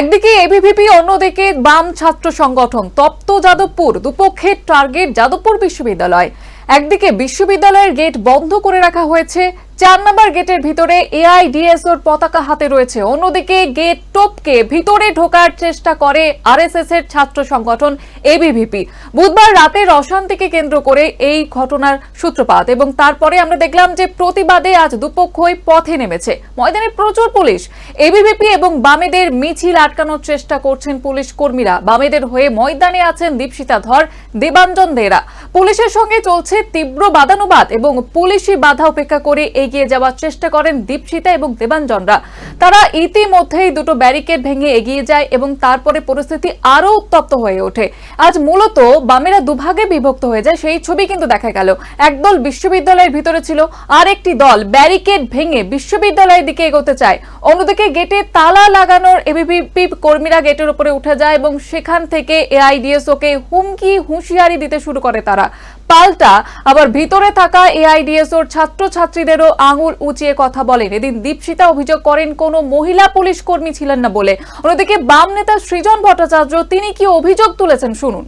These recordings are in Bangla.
একদিকে এবিভিপি, অন্যদিকে বাম ছাত্র সংগঠন। তপ্ত যাদবপুর, দুপক্ষের টার্গেট যাদবপুর বিশ্ববিদ্যালয়। একদিকে বিশ্ববিদ্যালয়ের গেট বন্ধ করে রাখা হয়েছে, ৪ নম্বর গেটের ভিতরে এআইডিএসওর পতাকা হাতে রয়েছে। অন্যদিকে গেট টপকে ভিতরে ঢোকার চেষ্টা করে আরএসএস এর ছাত্র সংগঠন এবিভিপি। বুধবার রাতের অশান্তিকে কেন্দ্র করে এই ঘটনার সূত্রপাত এবং তারপরে আমরা দেখলাম যে প্রতিবাদে আজ দুপক্ষই পথে নেমেছে। ময়দানে প্রচুর পুলিশ। এবিভিপি এবং বামেদের মিছিল আটকানোর চেষ্টা করছেন পুলিশ কর্মীরা। বামেদের হয়ে ময়দানে আছেন দীপশিতা ধর, দেবাঞ্জন দেরা। পুলিশের সঙ্গে চলছে তীব্র বাদানুবাদ এবং পুলিশি বাধা উপেক্ষা করে এগিয়ে যাওয়ার চেষ্টা করেন দীপশিতা এবং দেবাঞ্জনরা। তারা ইতিমধ্যেই দুটো ব্যারিকেড ভেঙে এগিয়ে যায় এবং তারপরে পরিস্থিতি আরো উত্তপ্ত হয়ে ওঠে। আজ মূলত বামেরা দুভাগে বিভক্ত হয়ে যায়, সেই ছবি কিন্তু দেখা গেল। একদল বিশ্ববিদ্যালয়ের ভিতরে ছিল, আর একটি দল ব্যারিকেড ভেঙে বিশ্ববিদ্যালয়ের দিকে এগোতে চায়। অন্যদিকে গেটে তালা লাগানোর এবিভিপি কর্মীরা গেটের উপরে উঠে যায় এবং সেখান থেকে এআইডিএসওকে হুমকি হুঁশিয়ারি দিতে শুরু করে তারা। পাল্টা আবার ভিতরে থাকা এআইডিএসওর ছাত্রছাত্রীদেরও আঙুল উঁচিয়ে কথা বলেন। এদিন দীপশিতা অভিযোগ করেন কোনো মহিলা পুলিশ কর্মী ছিলেন না বলে। অন্যদিকে বাম নেতা সৃজন ভট্টাচার্য তিনি কি অভিযোগ তুলেছেন শুনুন।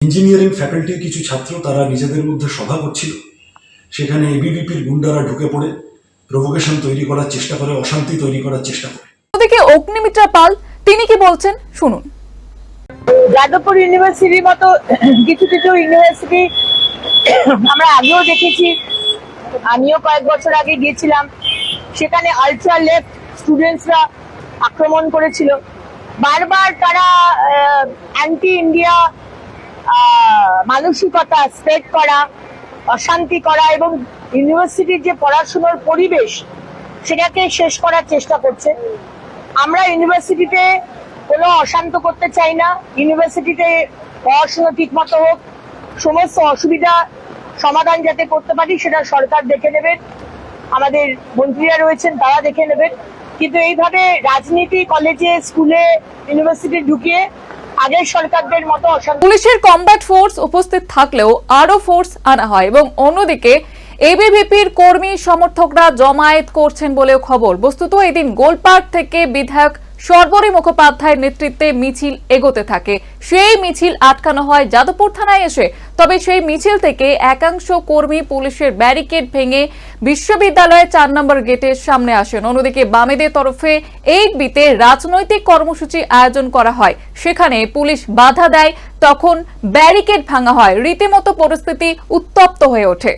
ইঞ্জিনিয়ারিং ফ্যাকাল্টির কিছু ছাত্র তারা নিজেদের মধ্যে সভা করছিল, সেখানে এবিভিপির গুন্ডারা ঢুকে পড়ে প্রভোকেশন তৈরি করার চেষ্টা করে, অশান্তি তৈরি করার চেষ্টা করে। অন্যদিকে অগ্নিমিত্রা পাল তিনি কি বলছেন শুনুন। যাদবপুর ইউনিভার্সিটির মতো কিছু কিছু ইউনিভার্সিটি আমরা আগেও দেখেছি, আমিও কয়েক বছর আগে গিয়েছিলাম, সেখানে আলট্রা লেফট স্টুডেন্টসরা আক্রমণ করেছিল। বারবার তারা অ্যান্টি ইন্ডিয়া মানসিকতা স্প্রেড করা, অশান্তি করা এবং ইউনিভার্সিটির যে পড়াশোনার পরিবেশ সেটাকে শেষ করার চেষ্টা করছে। আমরা ইউনিভার্সিটিতে কোনো অশান্ত করতে চাই না। ইউনিভার্সিটিতে পড়াশোনা ঠিক মতো হোক, সমস্ত অসুবিধা সমাধান যাতে করতে পারি সেটা সরকার দেখে নেবেন, আমাদের মন্ত্রীরা রয়েছেন তারা দেখে নেবেন। কিন্তু এইভাবে রাজনীতি কলেজে, স্কুলে, ইউনিভার্সিটি ঢুকিয়ে আগের সরকারদের মতো অশান্ত। পুলিশের কমব্যাট ফোর্স উপস্থিত থাকলেও আরো ফোর্স আনা হয় এবং অন্যদিকে এবিভিপির কর্মী সমর্থকরা জমায়েত করছেন বলেও খবর। বস্তুত এদিন গোলপার্ক থেকে বিধায়ক সর্বরী মুখোপাধ্যায়ের নেতৃত্বে মিছিল এগোতে থাকে। সেই মিছিল আটকানো হয় যাদবপুর থানায় এসে। তবে সেই মিছিল থেকে একাংশ কর্মী পুলিশের ব্যারিকেড ভেঙে বিশ্ববিদ্যালয়ের ৪ নম্বর গেটের সামনে আসেন। অন্যদিকে বামেদের তরফে 8বিতে রাজনৈতিক কর্মসূচি আয়োজন করা হয়, সেখানে পুলিশ বাধা দেয়, তখন ব্যারিকেড ভাঙা হয়। রীতিমতো পরিস্থিতি উত্তপ্ত হয়ে ওঠে।